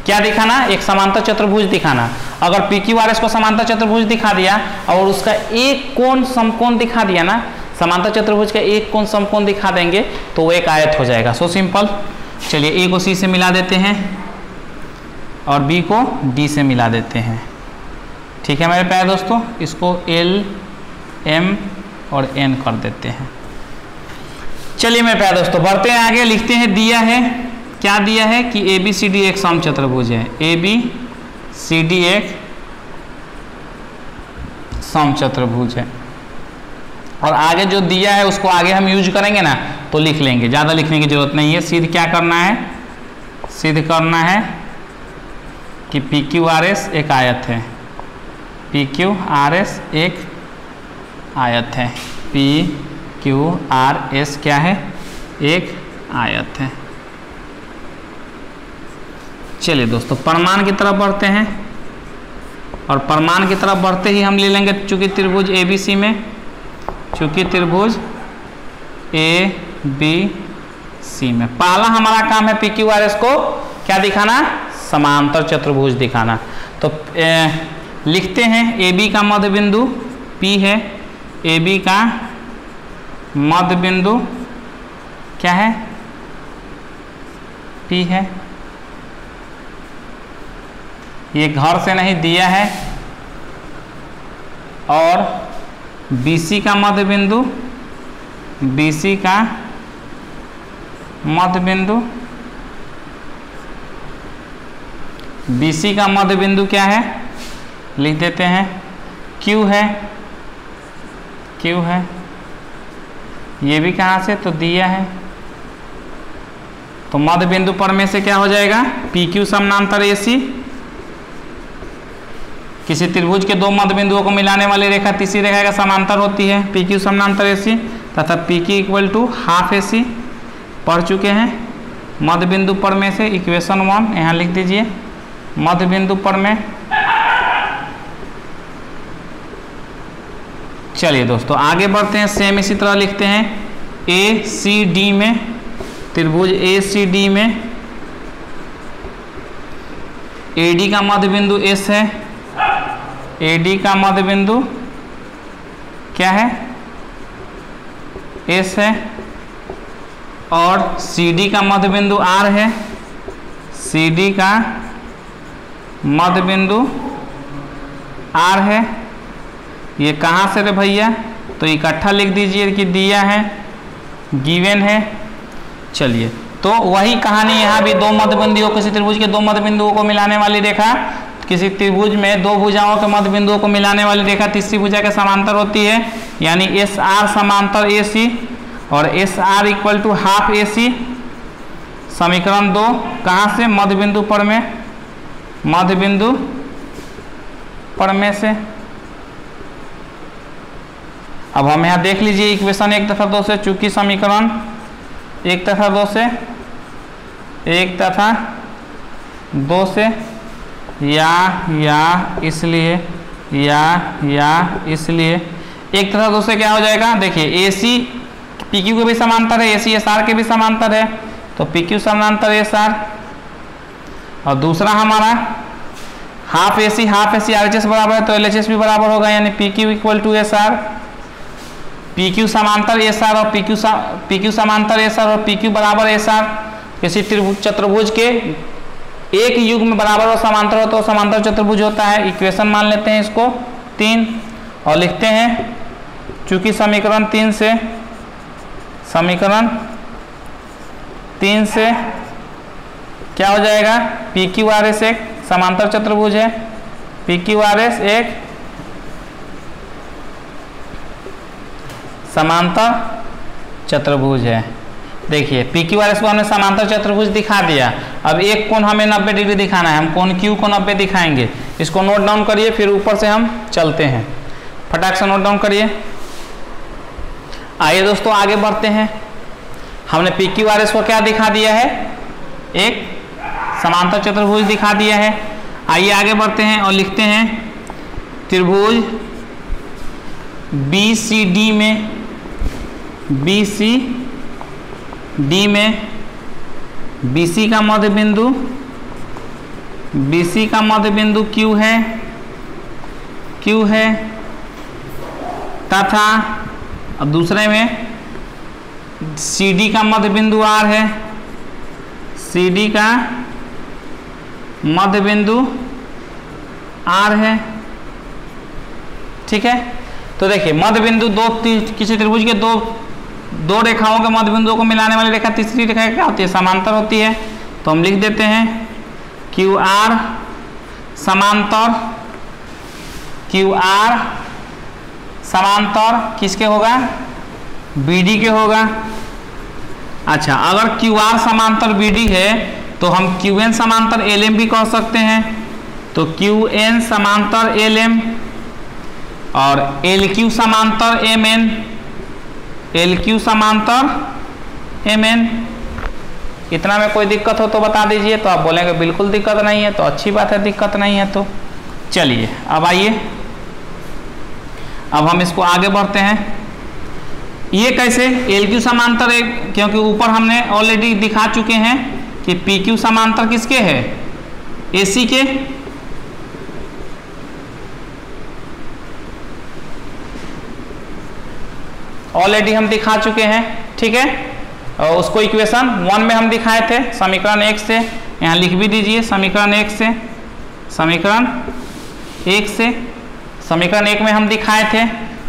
क्या दिखाना, एक समांतर चतुर्भुज दिखाना। अगर PQRS को समांतर चतुर्भुज दिखा दिया और उसका एक कोण समकोण दिखा दिया ना, समांतर चतुर्भुज का एक कोण समकोण दिखा देंगे तो वो एक आयत हो जाएगा। So simple. चलिए A को C से मिला देते हैं और B को D से मिला देते हैं। ठीक है मेरे प्यारे दोस्तों, इसको L M और N कर देते हैं। चलिए मेरे प्यारे दोस्तों बढ़ते हैं आगे, लिखते हैं, दिया है, क्या दिया है कि ABCD एक समचतुर्भुज है, ABCD एक समचतुर्भुज है। और आगे जो दिया है उसको आगे हम यूज करेंगे ना तो लिख लेंगे, ज़्यादा लिखने की जरूरत नहीं है। सिद्ध क्या करना है, सिद्ध करना है कि PQRS एक आयत है, PQRS एक आयत है, PQRS क्या है, एक आयत है। चलिए दोस्तों प्रमाण की तरफ बढ़ते हैं। और प्रमाण की तरफ बढ़ते ही हम ले लेंगे चूंकि त्रिभुज ABC में, चूंकि त्रिभुज ABC में पहला हमारा काम है PQRS को क्या दिखाना, समांतर चतुर्भुज दिखाना। तो लिखते हैं AB का मध्य बिंदु P है, AB का मध्य बिंदु क्या है, P है। ये घर से नहीं दिया है। और BC का मध्य बिंदु, BC का मध्य बिंदु, BC का मध्य बिंदु क्या है, लिख देते हैं Q है, Q है। ये भी कहाँ से, तो दिया है। तो मध्य बिंदु पर में से क्या हो जाएगा, PQ समानांतर AC। किसी त्रिभुज के दो मध्य बिंदुओं को मिलाने वाली रेखा तीसरी रेखा का समांतर होती है, PQ समानांतर AC तथा PQ equal to half AC पढ़ चुके हैं। मध्य बिंदु पर में से इक्वेशन 1 यहाँ लिख दीजिए, मध्य बिंदु पर में। चलिए दोस्तों आगे बढ़ते हैं, सेम इसी तरह लिखते हैं ACD में, त्रिभुज ACD में AD का मध्य बिंदु S है, AD का मध्य बिंदु क्या है, S है। और CD का मध्य बिंदु R है, CD का मध्य बिंदु R है। ये कहाँ से रे भैया, तो इकट्ठा लिख दीजिए कि दिया है, गिवन है। चलिए तो वही कहानी यहाँ भी, दो मध्य बिंदुओं, किसी त्रिभुज के दो मध्य बिंदुओं को मिलाने वाली रेखा, किसी त्रिभुज में दो भुजाओं के मध्य बिंदुओं को मिलाने वाली रेखा तीसरी भुजा के समांतर होती है, यानी SR समांतर AC और SR equal to half AC। समीकरण 2 कहाँ से, मध्य बिंदु पर में, मध्य बिंदु पर में से। अब हम यहाँ देख लीजिए इक्वेशन 1 तथा 2 से, चूंकि समीकरण 1 तथा 2 से, 1 तथा 2 से या इसलिए, या इसलिए 1 तथा 2 से क्या हो जाएगा, देखिए AC PQ के भी समांतर है, AC SR के भी समांतर है, तो PQ समांतर SR। और दूसरा हमारा हाफ AC RHS बराबर है, तो LHS भी बराबर होगा, यानी PQ equal to SR। PQ समांतर SR और PQ समांतर SR और PQ बराबर SR। किसी त्रिभुज चतुर्भुज के एक युग में बराबर और समांतर हो तो समांतर चतुर्भुज होता है। इक्वेशन मान लेते हैं इसको 3 और लिखते हैं, चूंकि समीकरण 3 से, समीकरण 3 से क्या हो जाएगा, PQRS एक समांतर चतुर्भुज है, PQRS एक समांतर चतुर्भुज है। देखिए PQRS को हमने समांतर चतुर्भुज दिखा दिया। अब एक कोण हमें 90 डिग्री दिखाना है, हम कोण Q को 90 दिखाएंगे। इसको नोट डाउन करिए, फिर ऊपर से हम चलते हैं। फटाक से नोट डाउन करिए। आइए दोस्तों आगे बढ़ते हैं। हमने PQRS को क्या दिखा दिया है, एक समांतर चतुर्भुज दिखा दिया है। आइए आगे बढ़ते हैं और लिखते हैं त्रिभुज BCD में, BCD में BC का मध्य बिंदु, BC का मध्य बिंदु Q है, Q है तथा अब दूसरे में CD का मध्य बिंदु R है, CD का मध्य बिंदु R है। ठीक है, तो देखिए मध्य बिंदु किसी त्रिभुज के दो रेखाओं के मध्य बिंदुओं को मिलाने वाली रेखा तीसरी रेखा क्या होती है, समांतर होती है। तो हम लिख देते हैं QR समांतर, QR समांतर किसके होगा, BD के होगा। अच्छा, अगर QR समांतर BD है तो हम QN समांतर LM भी कह सकते हैं। तो QN समांतर LM और LQ समांतर MN, LQ समांतर MN। इतना में कोई दिक्कत हो तो बता दीजिए। तो आप बोलेंगे बिल्कुल दिक्कत नहीं है, तो अच्छी बात है, दिक्कत नहीं है तो चलिए अब आइए, अब हम इसको आगे बढ़ते हैं। ये कैसे LQ समांतर है, क्योंकि ऊपर हमने ऑलरेडी दिखा चुके हैं कि PQ समांतर किसके है, AC के। ऑलरेडी हम दिखा चुके हैं, ठीक है। और उसको इक्वेशन 1 में हम दिखाए थे समीकरण 1 से, यहाँ लिख भी दीजिए समीकरण 1 से, समीकरण 1 से, समीकरण 1 में हम दिखाए थे।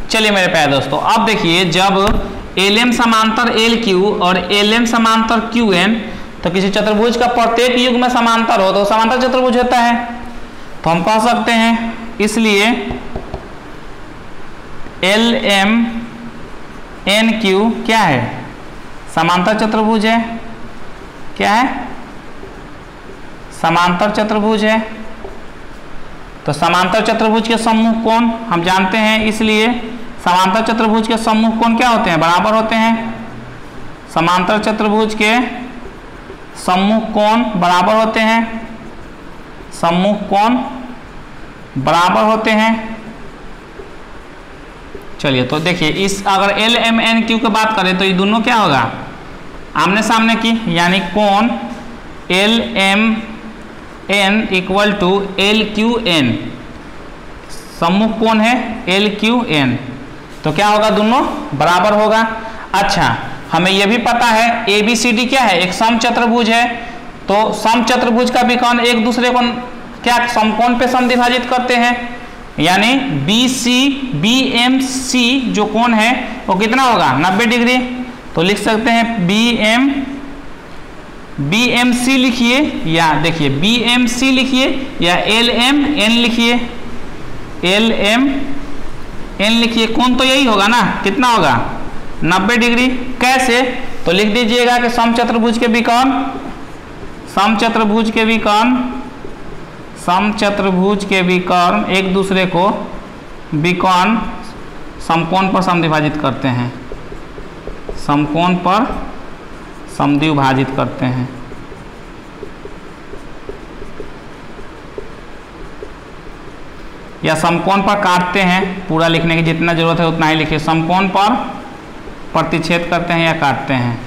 चलिए मेरे प्यारे दोस्तों, अब देखिए जब LM समांतर LQ और LM समांतर QN, तो किसी चतुर्भुज का प्रत्येक युग में समांतर हो तो समांतर चतुर्भुज होता है। तो हम कह सकते हैं इसलिए LMNQ क्या है, समांतर चतुर्भुज है। क्या है, समांतर चतुर्भुज है। तो समांतर चतुर्भुज के सम्मुख कोण हम जानते हैं, इसलिए समांतर चतुर्भुज के सम्मुख कोण क्या होते हैं, बराबर होते हैं। समांतर चतुर्भुज के सम्मुख कोण बराबर होते हैं, सम्मुख कोण बराबर होते हैं। चलिए तो देखिए, इस अगर LMNQ की बात करें तो ये दोनों क्या होगा, आमने सामने की, यानी कोण LMN इक्वल टू LQN, सम्मुख कोण है LQN, तो क्या होगा, दोनों बराबर होगा। अच्छा, हमें यह भी पता है ABCD क्या है, एक समचतुर्भुज है। तो समचतुर्भुज का विकर्ण एक दूसरे को क्या समकोण पे समद्विभाजित करते हैं, यानी BMC जो कोण है वो कितना होगा, 90 डिग्री। तो लिख सकते हैं BMC लिखिए, या देखिए BMC लिखिए या LMN लिखिए, LMN लिखिए, कोण तो यही होगा ना, कितना होगा, 90 डिग्री। कैसे, तो लिख दीजिएगा कि समचतुर्भुज के विकर्ण, समचतुर्भुज के विकर्ण एक दूसरे को विकर्ण समकोण पर समद्विभाजित करते हैं, समकोण पर समद्विभाजित करते हैं। या समकोण पर काटते हैं, पूरा लिखने की जितना जरूरत है उतना ही लिखिए। समकोण पर प्रतिच्छेद करते हैं या काटते हैं,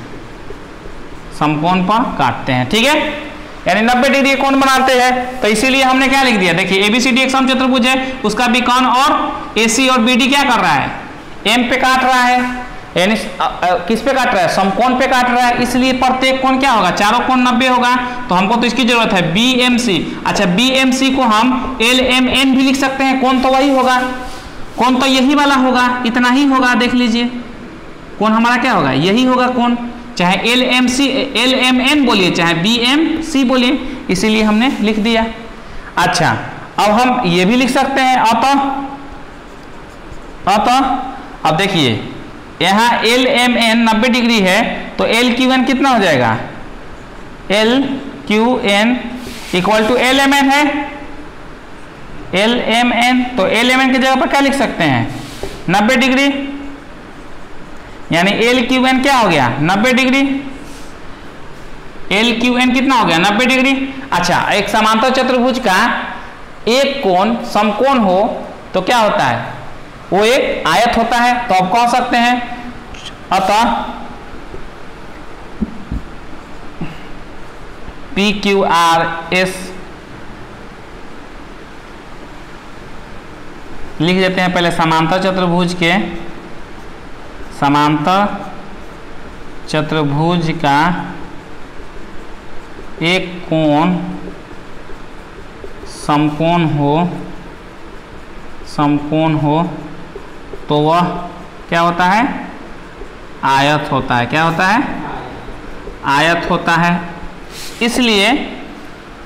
समकोण पर काटते हैं, ठीक है, यानी 90 डिग्री कोण बनाते हैं। तो इसीलिए हमने क्या लिख दिया, देखिए ABCD एक समचतुर्भुज है, उसका विकर्ण और AC और BD क्या कर रहा है, M पे काट रहा है, यानी किस पे काट रहा है, समकोण पे काट रहा है, इसलिए प्रत्येक कोण क्या होगा, चारों कोण 90 होगा। तो हमको तो इसकी जरूरत है BMC। अच्छा, BMC को हम LMN भी लिख सकते हैं, कोण तो वही होगा, कोण तो यही वाला होगा, इतना ही होगा, देख लीजिए कोण हमारा क्या होगा, यही होगा कोण, चाहे LMN बोलिए चाहे BMC बोलिए, इसीलिए हमने लिख दिया। अच्छा, अब हम ये भी लिख सकते हैं अतः अब देखिए यहाँ LMN 90 डिग्री है, तो LQN कितना हो जाएगा, LQN इक्वल टू LMN है, LMN, तो LMN की जगह पर क्या लिख सकते हैं, 90 डिग्री, यानी LQN क्या हो गया, 90 डिग्री। LQN कितना हो गया, 90 डिग्री। अच्छा, एक समांतर चतुर्भुज का एक कोण समकोण हो तो क्या होता है, वो एक आयत होता है। तो आप कह सकते हैं अतः PQRS लिख देते हैं पहले, समांतर चतुर्भुज के, समांतर चतुर्भुज का एक कोण समकोण हो तो वह क्या होता है, आयत होता है। क्या होता है, आयत होता है। इसलिए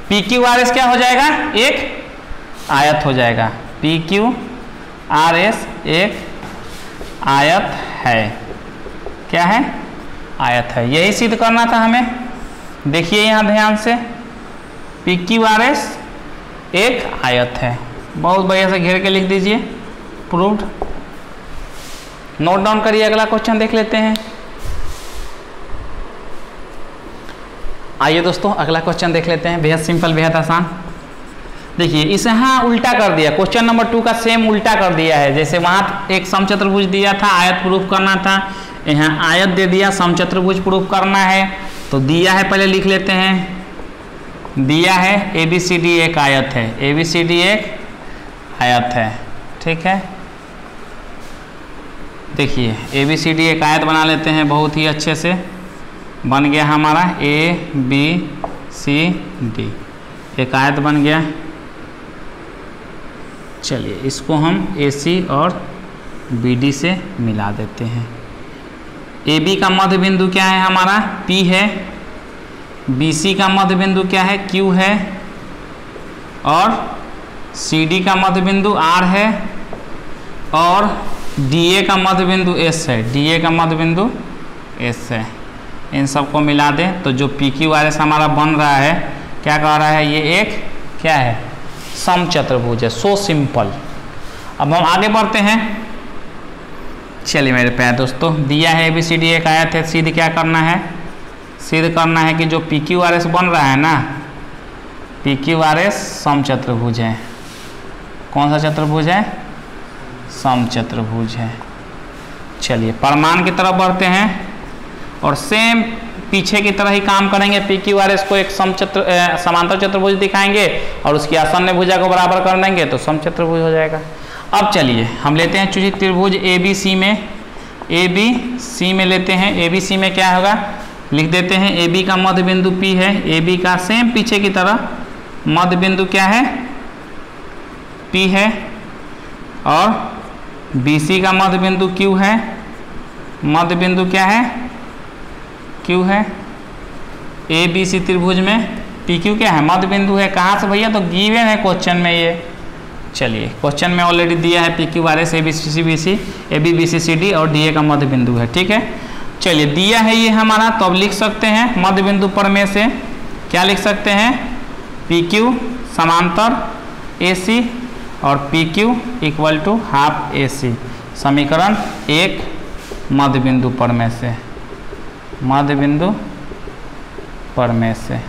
PQRS क्या हो जाएगा, एक आयत हो जाएगा। PQRS एक आयत है। क्या है, आयत है। यही सिद्ध करना था हमें। देखिए यहाँ ध्यान से, PQRS एक आयत है। बहुत बढ़िया से घेर के लिख दीजिए, प्रूव्ड। नोट डाउन करिए, अगला क्वेश्चन देख लेते हैं। आइए दोस्तों, अगला क्वेश्चन देख लेते हैं। बेहद सिंपल, बेहद आसान। देखिए इसे हाँ उल्टा कर दिया, क्वेश्चन नंबर 2 का सेम उल्टा कर दिया है। जैसे वहाँ एक समचतुर्भुज दिया था, आयत प्रूफ करना था, यहाँ आयत दे दिया, समचतुर्भुज प्रूफ करना है। तो दिया है, पहले लिख लेते हैं, दिया है ABCD एक आयत है, ABCD एक आयत है, ठीक है। देखिए ABCD एक आयत बना लेते हैं, बहुत ही अच्छे से बन गया हमारा ABCD एक आयत बन गया। चलिए इसको हम AC और BD से मिला देते हैं। AB का मध्य बिंदु क्या है हमारा, P है। BC का मध्य बिंदु क्या है, Q है। और CD का मध्य बिंदु R है। और DA का मध्य बिंदु S है, DA का मध्य बिंदु S है। इन सबको मिला दें तो जो PQRS हमारा बन रहा है, क्या कह रहा है, ये एक क्या है, समचतुर्भुज है। So simple. अब हम आगे बढ़ते हैं। चलिए मेरे प्यारे दोस्तों, दिया है ABCD एक आयत है, सिद्ध क्या करना है, सिद्ध करना है कि जो PQRS बन रहा है ना, PQRS समचतुर्भुज है। कौन सा चतुर्भुज है, समचतुर्भुज है। चलिए प्रमाण की तरफ बढ़ते हैं और सेम पीछे की तरह ही काम करेंगे। PQRS को एक समांतर चतुर्भुज दिखाएंगे और उसकी आसन्न भुजा को बराबर कर देंगे तो समचतुर्भुज हो जाएगा। अब चलिए हम लेते हैं चूंकि त्रिभुज ABC में लेते हैं। ABC में क्या होगा, लिख देते हैं AB का मध्य बिंदु P है, AB का सेम पीछे की तरह मध्य बिंदु क्या है, P है। और BC का मध्य बिंदु Q है, मध्य बिंदु क्या है, Q है। ABC त्रिभुज में PQ क्या है, मध्य बिंदु है। कहाँ से भैया, तो गिवन है क्वेश्चन में ये। चलिए क्वेश्चन में ऑलरेडी दिया है PQRS ABCD और DA का मध्य बिंदु है, ठीक है। चलिए दिया है ये हमारा, तो अब लिख सकते हैं मध्य बिंदु पर में से क्या लिख सकते हैं, PQ समांतर AC और PQ equal to half AC। समीकरण 1 मध्य बिंदु पर में से, मध्य बिंदु पर में से,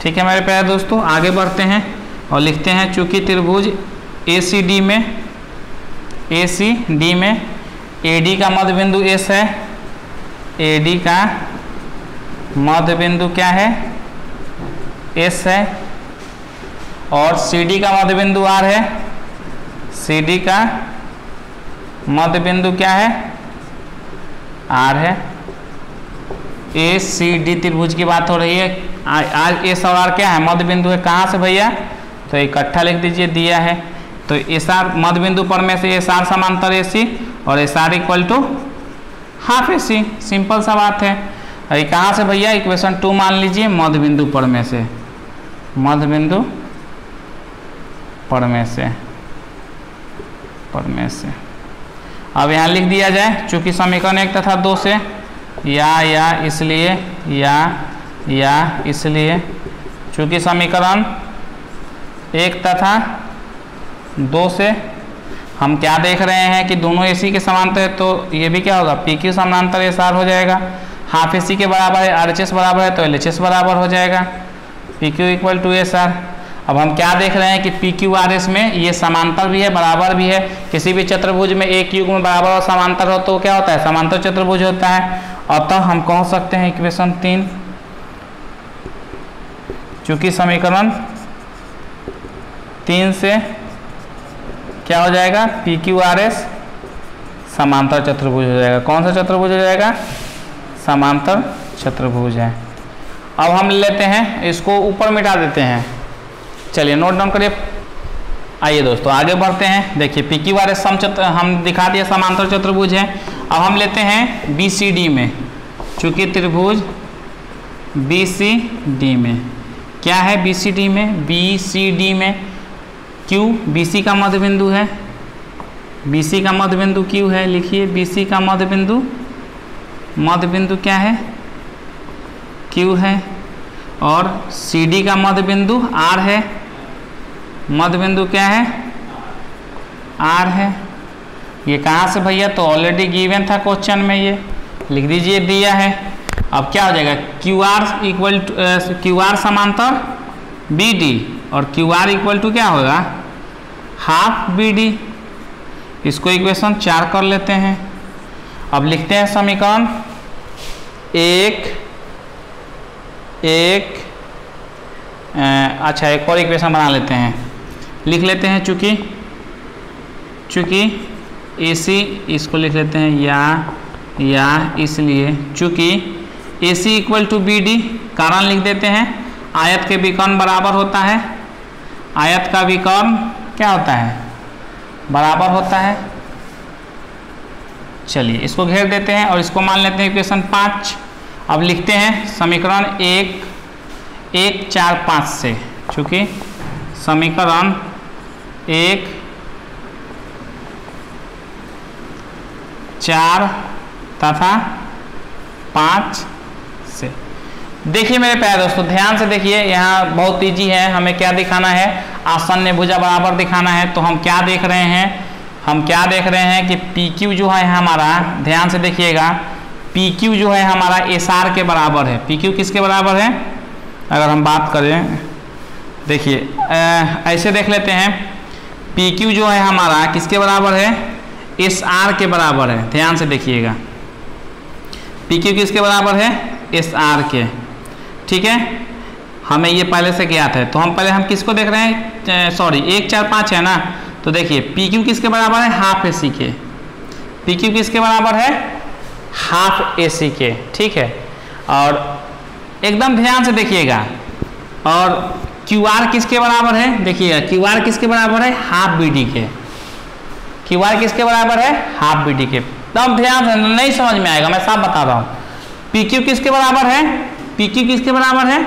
ठीक है मेरे प्यारे दोस्तों। आगे बढ़ते हैं और लिखते हैं चूंकि त्रिभुज ACD में AD का मध्य बिंदु S है, AD का मध्य बिंदु क्या है, S है। और CD का मध्य बिंदु R है, CD का मध्य बिंदु क्या है, R है। ACD त्रिभुज की बात हो रही है। आज S और R क्या है, मध्य बिंदु है। कहाँ से भैया, तो इकट्ठा लिख दीजिए, दिया है। तो SR मध्य बिंदु पर में से SR समांतर AC और SR equal to half AC। Simple सा बात है। अरे कहाँ से भैया, इक्वेशन 2 मान लीजिए, मध्य बिंदु पर में से, मध्य बिंदु पर में से, पर में से। अब यहाँ लिख दिया जाए, चूंकि समीकरण 1 तथा 2 से या इसलिए या इसलिए, चूंकि समीकरण 1 तथा 2 से हम क्या देख रहे हैं कि दोनों AC के समांतर है, तो ये भी क्या होगा, PQ समांतर SR हो जाएगा। हाफ AC के बराबर है, RHS बराबर है, तो LHS बराबर हो जाएगा, PQ इक्वल टू SR। अब हम क्या देख रहे हैं कि PQRS में ये समांतर भी है, बराबर भी है। किसी भी चतुर्भुज में एक युग्म बराबर और समांतर हो तो क्या होता है, समांतर चतुर्भुज होता है। अतः हम कह सकते हैं इक्वेशन 3, चूंकि समीकरण 3 से क्या हो जाएगा, PQRS समांतर चतुर्भुज हो जाएगा। कौन सा चतुर्भुज हो जाएगा, समांतर चतुर्भुज है। अब हम लेते हैं इसको, ऊपर मिटा देते हैं। चलिए नोट डाउन करिए। आइए दोस्तों आगे बढ़ते हैं। देखिए PQRS हम दिखा दिया समांतर चतुर्भुज है। अब हम लेते हैं BCD में, चूंकि त्रिभुज BCD में क्या है, BCD में Q BC का मध्य बिंदु है, BC का मध्य बिंदु Q है। लिखिए BC का मध्य बिंदु क्या है, Q है। और CD का मध्य बिंदु R है, मध्य बिंदु क्या है, R है। ये कहाँ से भैया, तो ऑलरेडी गिवन था क्वेश्चन में, ये लिख दीजिए, दिया है। अब क्या हो जाएगा, QR समांतर BD और क्यू आर इक्वल टू क्या होगा, हाफ बी डी। इसको इक्वेशन 4 कर लेते हैं। अब लिखते हैं समीकरण अच्छा एक और इक्वेशन बना लेते हैं, लिख लेते हैं चूँकि AC, इसको लिख लेते हैं या इसलिए चूँकि AC equal to B D, कारण लिख देते हैं आयत के विकर्ण बराबर होता है, आयत का विकर्ण क्या होता है, बराबर होता है। चलिए इसको घेर देते हैं और इसको मान लेते हैं इक्वेशन 5। अब लिखते हैं समीकरण 1 4 5 से, चूँकि समीकरण 1 4 तथा 5 से। देखिए मेरे प्यारे दोस्तों, ध्यान से देखिए, यहाँ बहुत ईजी है। हमें क्या दिखाना है, आसन्न भुजा बराबर दिखाना है। तो हम क्या देख रहे हैं, कि PQ जो है हमारा, ध्यान से देखिएगा, PQ जो है हमारा SR के बराबर है। PQ किसके बराबर है, अगर हम बात करें, देखिए ऐसे देख लेते हैं, PQ जो है हमारा किसके बराबर है, SR के बराबर है। ध्यान से देखिएगा, PQ किसके बराबर है, SR के, ठीक है। हमें ये पहले से ज्ञात है, तो हम किसको देख रहे हैं, सॉरी 1 4 5 है ना। तो देखिए PQ किसके बराबर है, हाफ AC के। PQ किसके बराबर है, हाफ AC के, ठीक है। और एकदम ध्यान से देखिएगा, और QR किसके बराबर है, देखिएगा QR किसके बराबर है, हाफ BD के। QR किसके बराबर है, हाफ BD के। तब ध्यान से, नहीं समझ में आएगा, मैं साफ बता रहा हूँ। PQ किसके बराबर है, PQ किसके बराबर है,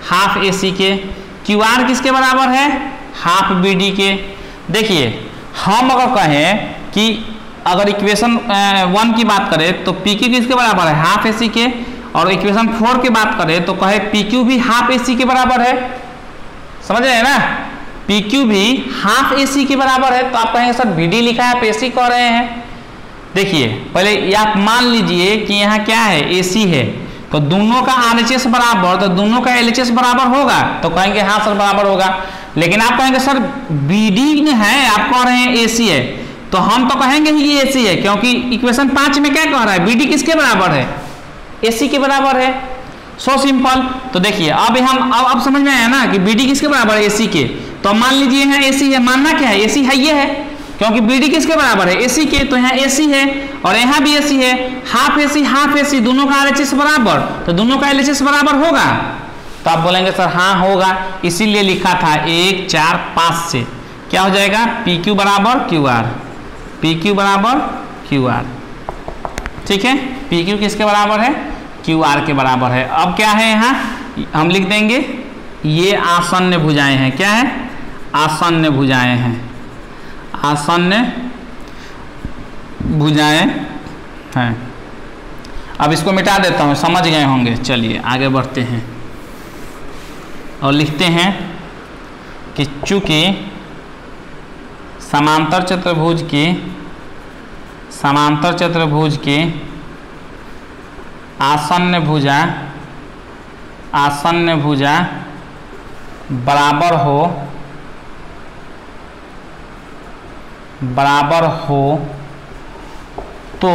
हाफ AC के। QR किसके बराबर है, हाफ BD के। देखिए हम अगर कहें कि अगर इक्वेशन 1 की बात करें तो PQ किसके बराबर है, हाफ AC के। और इक्वेशन 4 की बात करें तो कहे PQ भी हाफ AC के बराबर है। समझ रहे हैं ना, PQ भी हाफ AC के बराबर है। तो आप कहेंगे सर BD लिखा है, आप AC कह रहे हैं। देखिए पहले आप मान लीजिए कि यहाँ क्या है, AC है, तो दोनों का RHS बराबर, तो दोनों का LHS बराबर होगा, तो कहेंगे हाँ सर बराबर होगा। लेकिन आप कहेंगे सर BD है, आप कह रहे हैं AC है, तो हम तो कहेंगे ये AC है, क्योंकि इक्वेशन 5 में क्या कह रहा है, BD किसके बराबर है, AC के बराबर है। So simple. तो देखिए अब समझ में आया ना कि BD किसके बराबर है, AC के। तो मान लीजिए यहाँ AC है, मानना क्या है, AC है, ये है, क्योंकि BD किसके बराबर है, AC के। तो यहाँ AC है और यहाँ भी AC है, हाफ AC, दोनों का RHS बराबर, तो दोनों का LHS बराबर होगा। तो आप बोलेंगे सर हाँ होगा, इसीलिए लिखा था 1 4 5 से। क्या हो जाएगा, PQ बराबर QR, PQ बराबर QR, ठीक है। PQ किसके बराबर है, QR के बराबर है। अब क्या है, यहाँ हम लिख देंगे ये आसन्न भुजाएं हैं। क्या है, आसन्न भुजाएं हैं, आसन्न भुजाएं हैं। अब इसको मिटा देता हूँ, समझ गए होंगे। चलिए आगे बढ़ते हैं और लिखते हैं कि चूंकि समांतर चतुर्भुज की आसन्न भुजा बराबर हो तो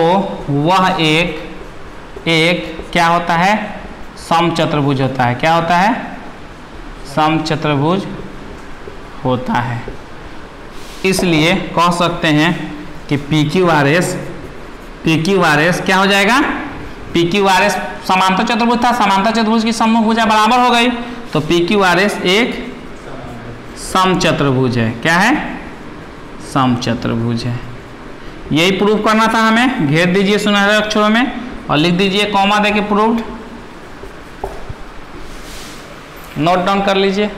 वह एक क्या होता है, समचतुर्भुज होता है। क्या होता है, समचतुर्भुज होता है। इसलिए कह सकते हैं कि PQRS क्या हो जाएगा, PQRS समांतर चतुर्भुज था, समांतर चतुर्भुज की सम्मुख भुजा बराबर हो गई, तो PQRS एक समचतुर्भुज है। क्या है, समचतुर्भुज है। यही प्रूफ करना था हमें। घेर दीजिए सुनहरे अक्षरों में और लिख दीजिए कॉमा देके प्रूव्ड। नोट डाउन कर लीजिए।